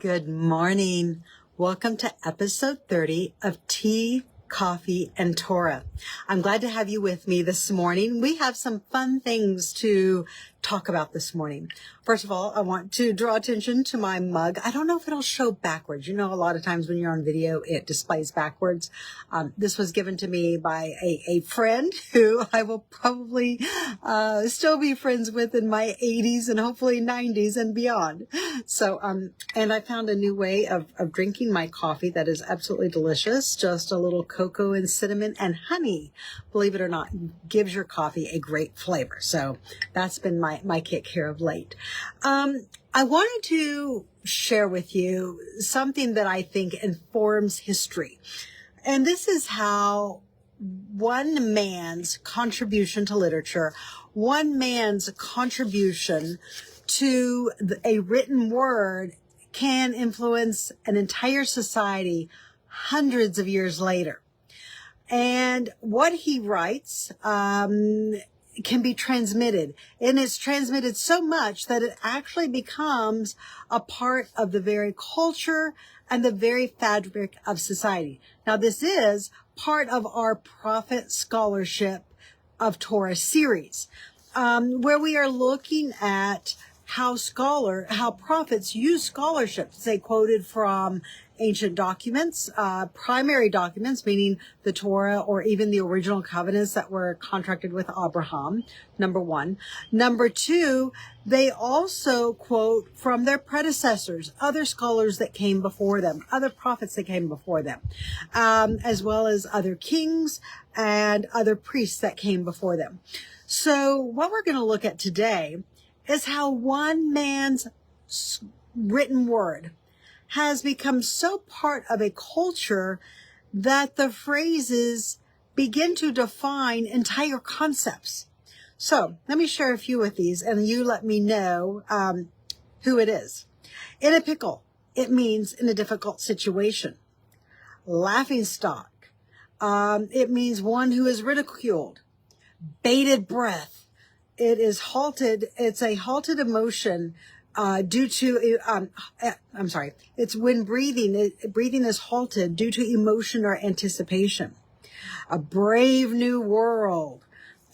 Good morning. Welcome to episode 30 of Tea, Coffee, and Torah. I'm glad to have you with me this morning. We have some fun things to talk about this morning. First of all, I want to draw attention to my mug. I don't know if it'll show backwards. You know, a lot of times when you're on video, it displays backwards. This was given to me by a friend who I will probably still be friends with in my 80s and hopefully 90s and beyond. So, and I found a new way of drinking my coffee that is absolutely delicious. Just a little cocoa and cinnamon and honey, believe it or not, gives your coffee a great flavor. So that's been my kick here of late. I wanted to share with you something that I think informs history. And this is how one man's contribution to literature, one man's contribution to a written word can influence an entire society hundreds of years later. And what he writes can be transmitted, and it's transmitted so much that it actually becomes a part of the very culture and the very fabric of society. Now, this is part of our Prophet Scholarship of Torah series, where we are looking at how prophets use scholarships. They quoted from ancient documents, primary documents, meaning the Torah or even the original covenants that were contracted with Abraham, number one. Number two, they also quote from their predecessors, other scholars that came before them, other prophets that came before them, as well as other kings and other priests that came before them. So what we're going to look at today is how one man's written word has become so part of a culture that the phrases begin to define entire concepts. So let me share a few with these and you let me know who it is. In a pickle, it means in a difficult situation. Laughing stock, it means one who is ridiculed. Bated breath, it's a halted emotion due to, it's when breathing is halted due to emotion or anticipation. A brave new world.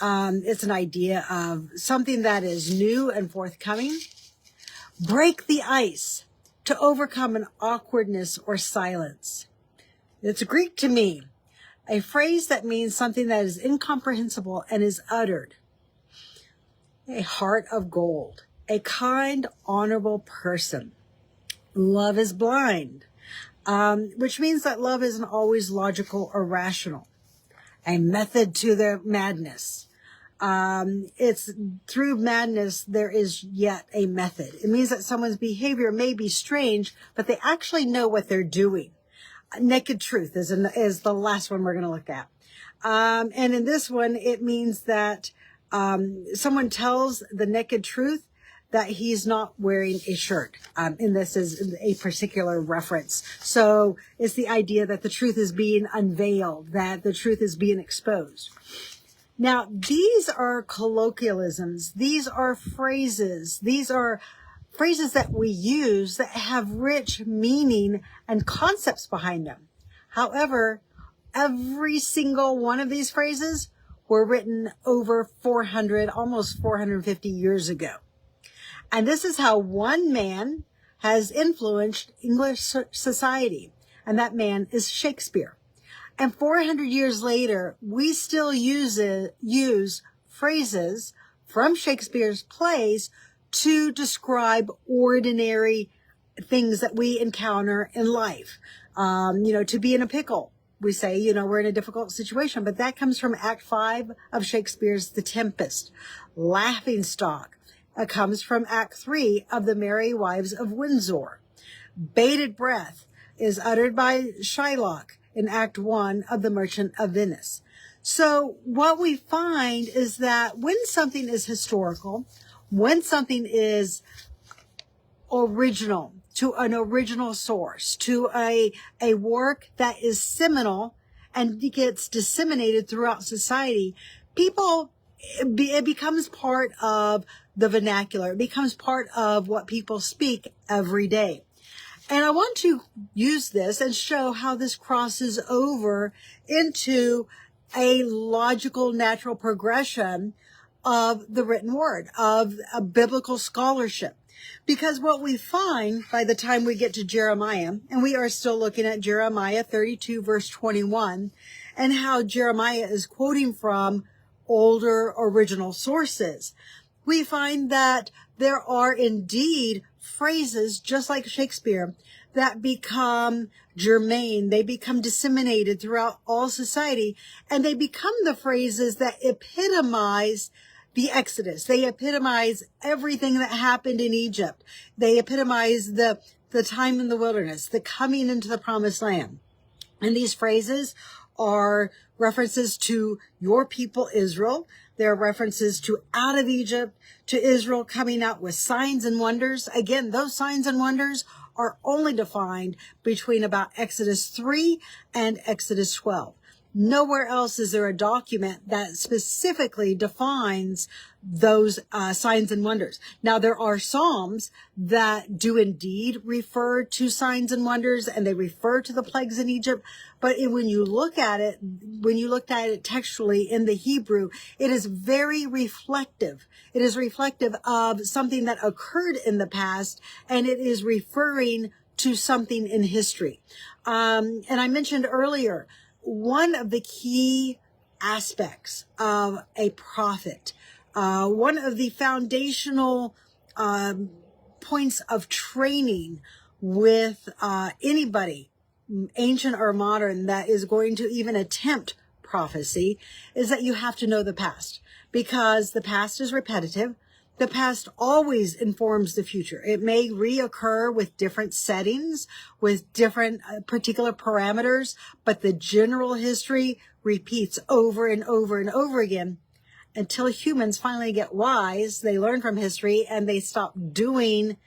It's an idea of something that is new and forthcoming. Break the ice, to overcome an awkwardness or silence. It's Greek to me, a phrase that means something that is incomprehensible and is uttered. A heart of gold. A kind, honorable person. Love is blind, which means that love isn't always logical or rational. A method to their madness. It's through madness there is yet a method. It means that someone's behavior may be strange, but they actually know what they're doing. Naked truth is the last one we're going to look at. And in this one, it means that someone tells the naked truth that he's not wearing a shirt. And this is a particular reference. So it's the idea that the truth is being unveiled, that the truth is being exposed. Now, these are colloquialisms. These are phrases. These are phrases that we use that have rich meaning and concepts behind them. However, every single one of these phrases were written over 400, almost 450 years ago. And this is how one man has influenced English society. And that man is Shakespeare. And 400 years later, we still use phrases from Shakespeare's plays to describe ordinary things that we encounter in life. To be in a pickle. We say, we're in a difficult situation, but that comes from Act 5 of Shakespeare's The Tempest. Laughing stock comes from Act 3 of The Merry Wives of Windsor. Bated breath is uttered by Shylock in Act 1 of The Merchant of Venice. So what we find is that when something is historical, when something is original, to an original source, to a work that is seminal and gets disseminated throughout society, it becomes part of the vernacular. It becomes part of what people speak every day. And I want to use this and show how this crosses over into a logical, natural progression of the written word, of a biblical scholarship. Because what we find by the time we get to Jeremiah, and we are still looking at Jeremiah 32, verse 21, and how Jeremiah is quoting from older original sources, we find that there are indeed phrases, just like Shakespeare, that become germane. They become disseminated throughout all society, and they become the phrases that epitomize the Exodus. They epitomize everything that happened in Egypt. They epitomize the time in the wilderness, the coming into the promised land. And these phrases are references to your people, Israel. There are references to out of Egypt, to Israel coming out with signs and wonders. Again, those signs and wonders are only defined between about Exodus 3 and Exodus 12. Nowhere else is there a document that specifically defines those signs and wonders. Now, there are Psalms that do indeed refer to signs and wonders, and they refer to the plagues in Egypt. But when you look at it, textually in the Hebrew, it is very reflective. It is reflective of something that occurred in the past, and it is referring to something in history. And I mentioned earlier, one of the key aspects of a prophet, one of the foundational points of training with anybody, ancient or modern, that is going to even attempt prophecy, is that you have to know the past, because the past is repetitive. The past always informs the future. It may reoccur with different settings, with different particular parameters, but the general history repeats over and over and over again until humans finally get wise. They learn from history and they stop doing,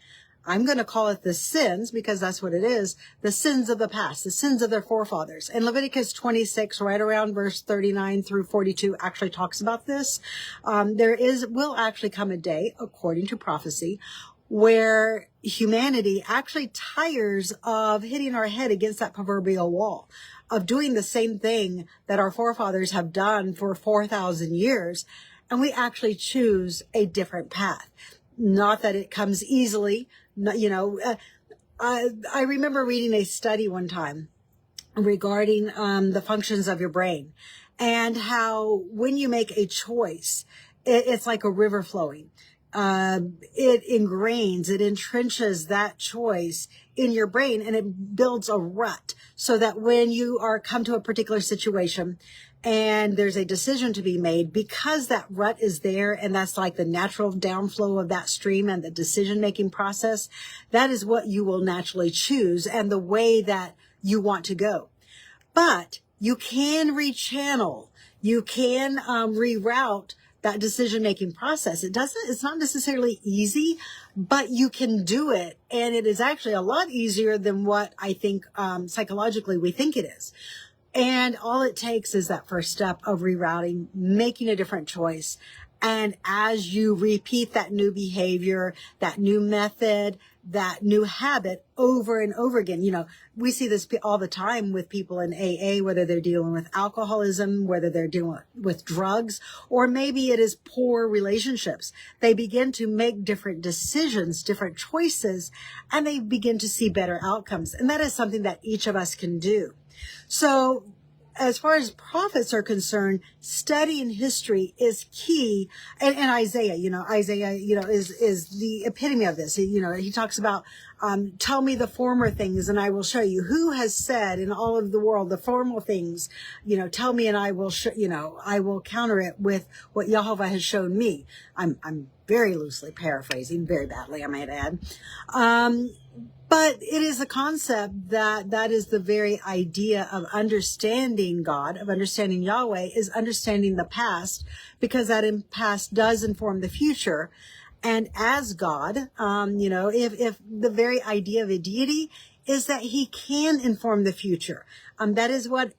I'm going to call it the sins, because that's what it is, the sins of the past, the sins of their forefathers. And Leviticus 26, right around verse 39 through 42, actually talks about this. Will actually come a day, according to prophecy, where humanity actually tires of hitting our head against that proverbial wall, of doing the same thing that our forefathers have done for 4,000 years, and we actually choose a different path. Not that it comes easily. I remember reading a study one time regarding the functions of your brain, and how when you make a choice, it's like a river flowing. It ingrains, it entrenches that choice in your brain, and it builds a rut, so that when you come to a particular situation and there's a decision to be made, because that rut is there, and that's like the natural downflow of that stream and the decision-making process, that is what you will naturally choose and the way that you want to go. But you can rechannel, you can reroute that decision-making process. It's not necessarily easy, but you can do it. And it is actually a lot easier than what I think psychologically we think it is. And all it takes is that first step of rerouting, making a different choice. And as you repeat that new behavior, that new method, that new habit over and over again, we see this all the time with people in AA, whether they're dealing with alcoholism, whether they're dealing with drugs, or maybe it is poor relationships. They begin to make different decisions, different choices, and they begin to see better outcomes. And that is something that each of us can do. So as far as prophets are concerned, studying history is key. And Isaiah, is the epitome of this. He talks about, tell me the former things and I will show you. Who has said in all of the world the former things, tell me and I will I will counter it with what Jehovah has shown me. I'm very loosely paraphrasing, very badly, I might add. But it is a concept that is the very idea of understanding God, of understanding Yahweh, is understanding the past, because that past does inform the future. And as God, if the very idea of a deity is that he can inform the future, that is what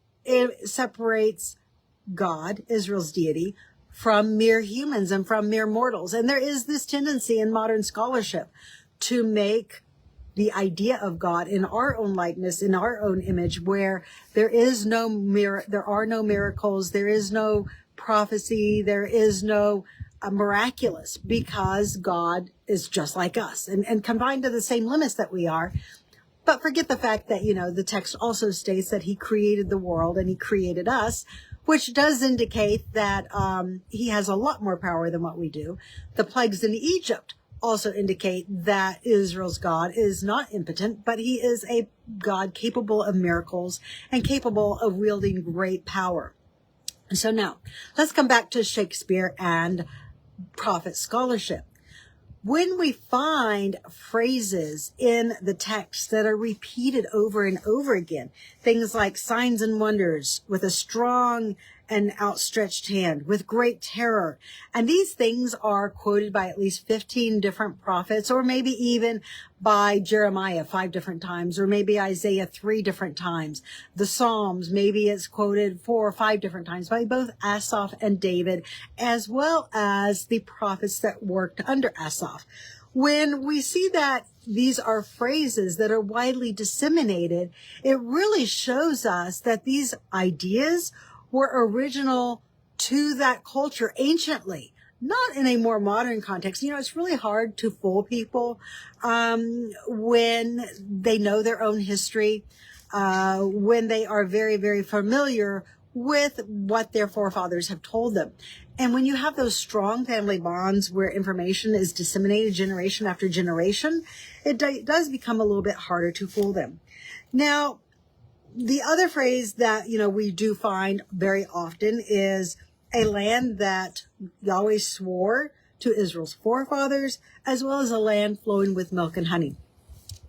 separates God, Israel's deity, from mere humans and from mere mortals. And there is this tendency in modern scholarship to make the idea of God in our own likeness, in our own image, where there are no miracles, there is no prophecy, there is no miraculous, because God is just like us and confined to the same limits that we are. But forget the fact that, the text also states that he created the world and he created us, which does indicate that he has a lot more power than what we do. The plagues in Egypt also indicate that Israel's God is not impotent, but he is a God capable of miracles and capable of wielding great power. So now, let's come back to Shakespeare and prophet scholarship. When we find phrases in the text that are repeated over and over again, things like signs and wonders, with a strong and outstretched hand, with great terror, and these things are quoted by at least 15 different prophets, or maybe even by Jeremiah 5 different times, or maybe Isaiah 3 different times. The Psalms, maybe it's quoted 4 or 5 different times by both Asaph and David, as well as the prophets that worked under Asaph. When we see that these are phrases that are widely disseminated, it really shows us that these ideas were original to that culture anciently, not in a more modern context. It's really hard to fool people when they know their own history, when they are very, very familiar with what their forefathers have told them. And when you have those strong family bonds where information is disseminated generation after generation, it does become a little bit harder to fool them. Now, the other phrase that, we do find very often is a land that Yahweh swore to Israel's forefathers, as well as a land flowing with milk and honey.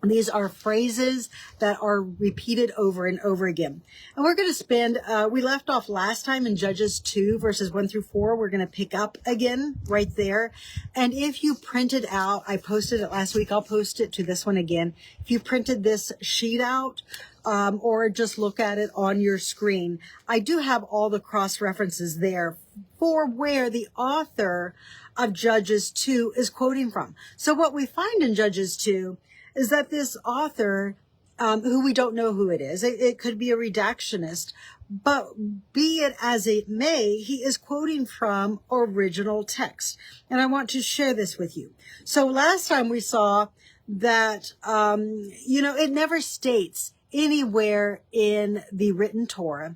These are phrases that are repeated over and over again. And we're going to spend, we left off last time in Judges 2, verses 1 through 4. We're going to pick up again right there. And if you printed out, I posted it last week, I'll post it to this one again. If you printed this sheet out, or just look at it on your screen, I do have all the cross references there for where the author of Judges 2 is quoting from. So what we find in Judges 2 is that this author, who we don't know who it is, it could be a redactionist, but be it as it may, he is quoting from original text. And I want to share this with you. So last time we saw that, it never states anywhere in the written Torah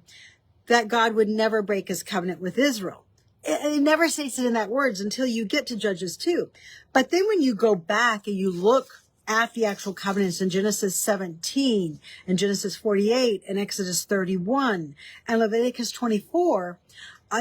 that God would never break his covenant with Israel. It never states it in that words until you get to Judges 2. But then when you go back and you look at the actual covenants in Genesis 17 and Genesis 48 and Exodus 31 and Leviticus 24,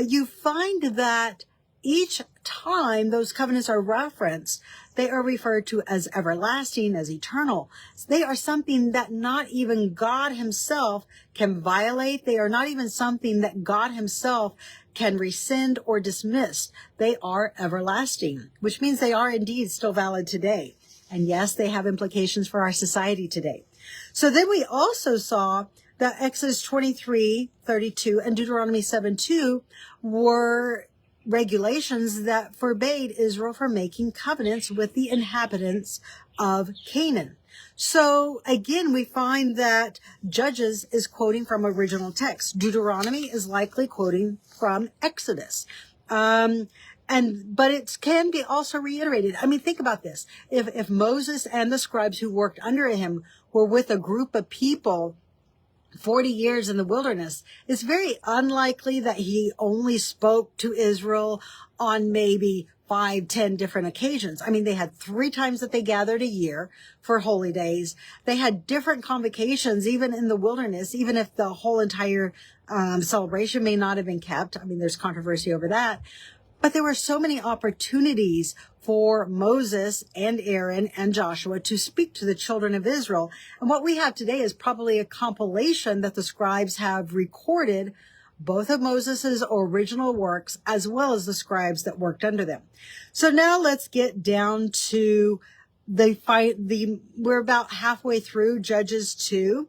you find that each time those covenants are referenced, they are referred to as everlasting, as eternal. They are something that not even God himself can violate. They are not even something that God himself can rescind or dismiss. They are everlasting, which means they are indeed still valid today. And yes, they have implications for our society today. So then we also saw that Exodus 23:32 and Deuteronomy 7:2 were regulations that forbade Israel from making covenants with the inhabitants of Canaan. So again, we find that Judges is quoting from original text. Deuteronomy is likely quoting from Exodus. But it can be also reiterated. I mean, think about this. If Moses and the scribes who worked under him were with a group of people 40 years in the wilderness, it's very unlikely that he only spoke to Israel on maybe 5, 10 different occasions. I mean, they had 3 times that they gathered a year for holy days. They had different convocations, even in the wilderness, even if the whole entire celebration may not have been kept. I mean, there's controversy over that. But there were so many opportunities for Moses and Aaron and Joshua to speak to the children of Israel. And what we have today is probably a compilation that the scribes have recorded, both of Moses's original works as well as the scribes that worked under them. So now let's get down to we're about halfway through Judges 2.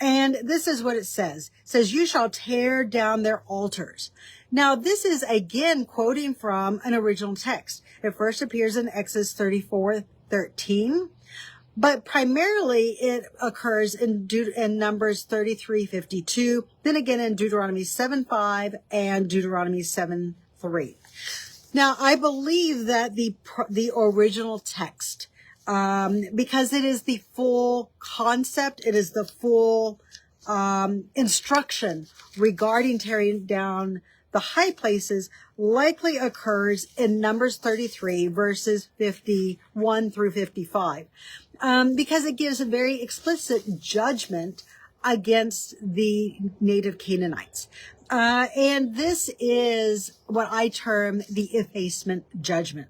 And this is what it says. It says, "You shall tear down their altars." Now, this is again quoting from an original text. It first appears in Exodus 34:13, But primarily it occurs in Numbers 33:52, then again in Deuteronomy 7:5 and Deuteronomy 7:3. Now, I believe that the original text, because it is the full concept, it is the full instruction regarding tearing down the high places, likely occurs in Numbers 33 verses 51 through 55, because it gives a very explicit judgment against the native Canaanites. And this is what I term the effacement judgment.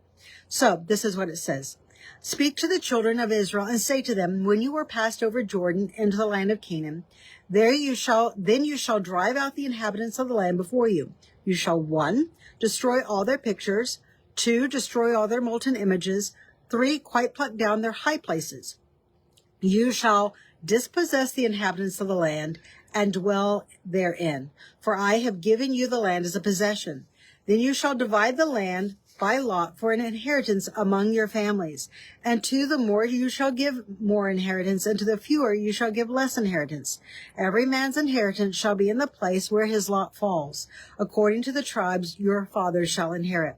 So this is what it says. Speak to the children of Israel and say to them, when you were passed over Jordan into the land of Canaan, then you shall drive out the inhabitants of the land before you. You shall, 1, destroy all their pictures, 2, destroy all their molten images, 3, quite pluck down their high places. You shall dispossess the inhabitants of the land and dwell therein, for I have given you the land as a possession. Then you shall divide the land by lot for an inheritance among your families, and to the more you shall give more inheritance, and to the fewer you shall give less inheritance. Every man's inheritance shall be in the place where his lot falls, according to the tribes your fathers shall inherit.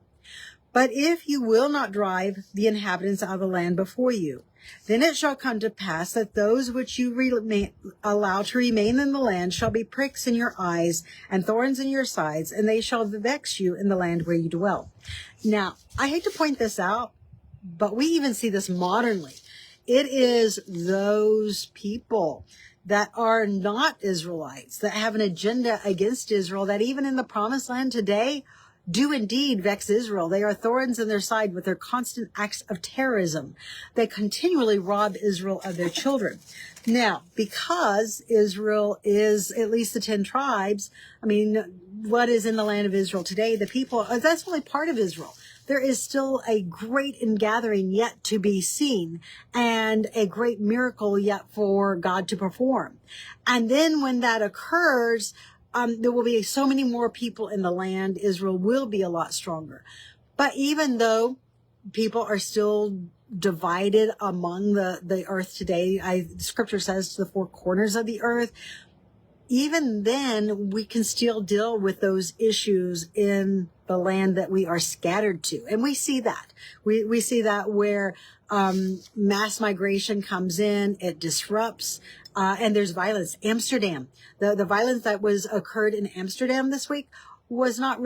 But if you will not drive the inhabitants out of the land before you, then it shall come to pass that those which you allow to remain in the land shall be pricks in your eyes and thorns in your sides, and they shall vex you in the land where you dwell. Now, I hate to point this out, but we even see this modernly. It is those people that are not Israelites, that have an agenda against Israel, that even in the promised land today do indeed vex Israel. They are thorns in their side with their constant acts of terrorism. They continually rob Israel of their children. Now, because Israel is at least the 10 tribes, I mean, what is in the land of Israel today? The people, that's only part of Israel. There is still a great ingathering yet to be seen, and a great miracle yet for God to perform. And then when that occurs, there will be so many more people in the land. Israel will be a lot stronger. But even though people are still divided among the earth today, Scripture says to the 4 corners of the earth, even then we can still deal with those issues in the land that we are scattered to. And we see that. We see that where mass migration comes in, it disrupts, and there's violence. Amsterdam, the violence that occurred in Amsterdam this week was not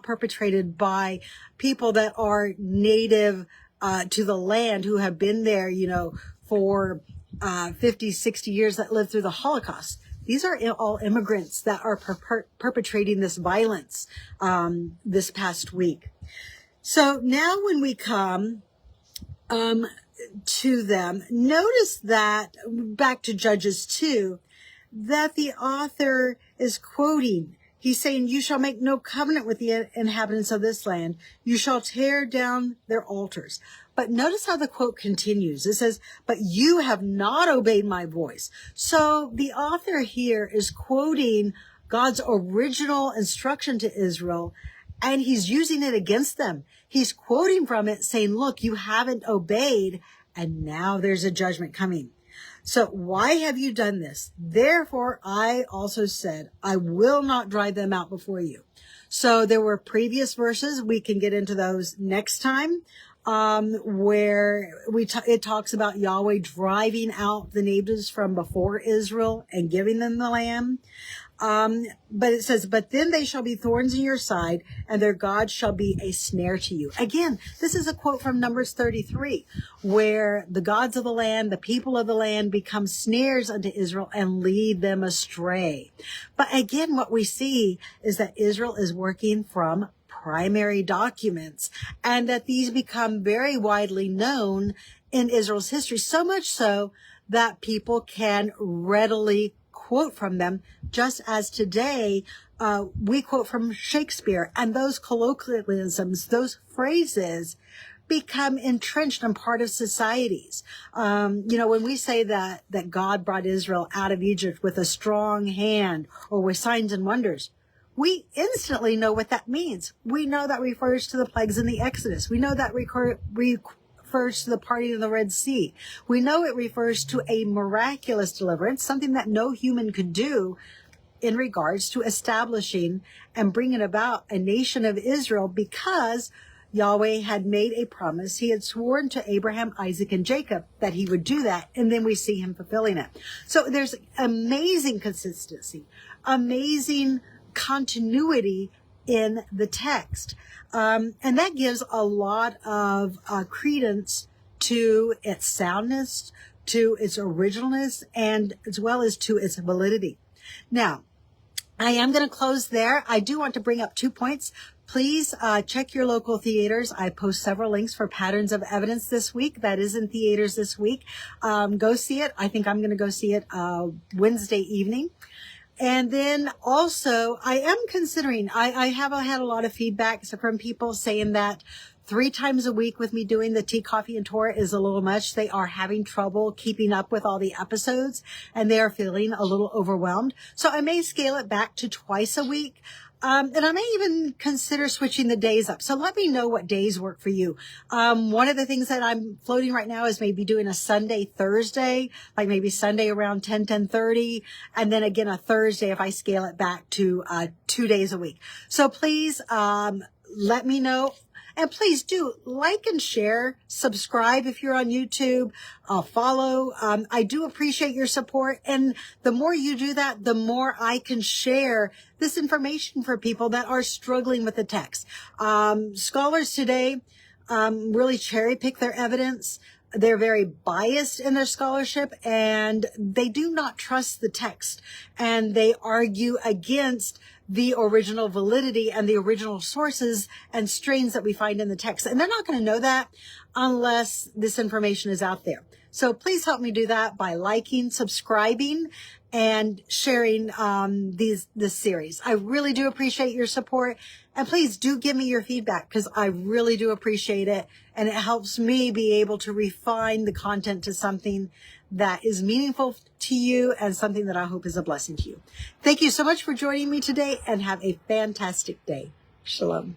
perpetrated by people that are native to the land, who have been there, for 50, 60 years, that lived through the Holocaust. These are all immigrants that are perpetrating this violence this past week. So now when we come to them, notice that, back to Judges 2, that the author is quoting. He's saying, you shall make no covenant with the inhabitants of this land. You shall tear down their altars. But notice how the quote continues. It says, but you have not obeyed my voice. So the author here is quoting God's original instruction to Israel, and he's using it against them. He's quoting from it, saying, look, you haven't obeyed, and now there's a judgment coming. So why have you done this? Therefore, I also said, I will not drive them out before you. So there were previous verses. We can get into those next time, where it talks about Yahweh driving out the natives from before Israel and giving them the land. But it says, but then they shall be thorns in your side, and their God shall be a snare to you. Again, this is a quote from Numbers 33, where the gods of the land, the people of the land, become snares unto Israel and lead them astray. But again, what we see is that Israel is working from primary documents, and that these become very widely known in Israel's history, so much so that people can readily quote from them, just as today we quote from Shakespeare, and those colloquialisms, those phrases, become entrenched and part of societies. When we say that God brought Israel out of Egypt with a strong hand or with signs and wonders, we instantly know what that means. We know that refers to the plagues in the Exodus. We know that refers refers to the parting of the Red Sea. We know it refers to a miraculous deliverance, something that no human could do in regards to establishing and bringing about a nation of Israel, because Yahweh had made a promise. He had sworn to Abraham, Isaac, and Jacob that he would do that, and then we see him fulfilling it. So there's amazing consistency, amazing continuity in the text. And that gives a lot of credence to its soundness, to its originalness, and as well as to its validity. Now, I am going to close there. I do want to bring up 2 points. Please check your local theaters. I post several links for Patterns of Evidence this week. That is in theaters this week. Go see it. I think I'm going to go see it Wednesday evening. And then also, I am considering, I have had a lot of feedback from people saying that 3 times a week with me doing the Tea, Coffee, and Torah is a little much. They are having trouble keeping up with all the episodes, and they are feeling a little overwhelmed. So I may scale it back to twice a week. And I may even consider switching the days up. So let me know what days work for you. One of the things that I'm floating right now is maybe doing a Sunday, Thursday, like maybe Sunday around 10:30, and then again a Thursday if I scale it back to 2 days a week. So please let me know. And please do like and share, subscribe if you're on YouTube, follow. I do appreciate your support. And the more you do that, the more I can share this information for people that are struggling with the text. Scholars today really cherry pick their evidence. They're very biased in their scholarship, and they do not trust the text, and they argue against the original validity and the original sources and strains that we find in the text. And they're not going to know that unless this information is out there. So please help me do that by liking, subscribing, and sharing this series. I really do appreciate your support. And please do give me your feedback, because I really do appreciate it. And it helps me be able to refine the content to something that is meaningful to you and something that I hope is a blessing to you. Thank you so much for joining me today, and have a fantastic day. Shalom.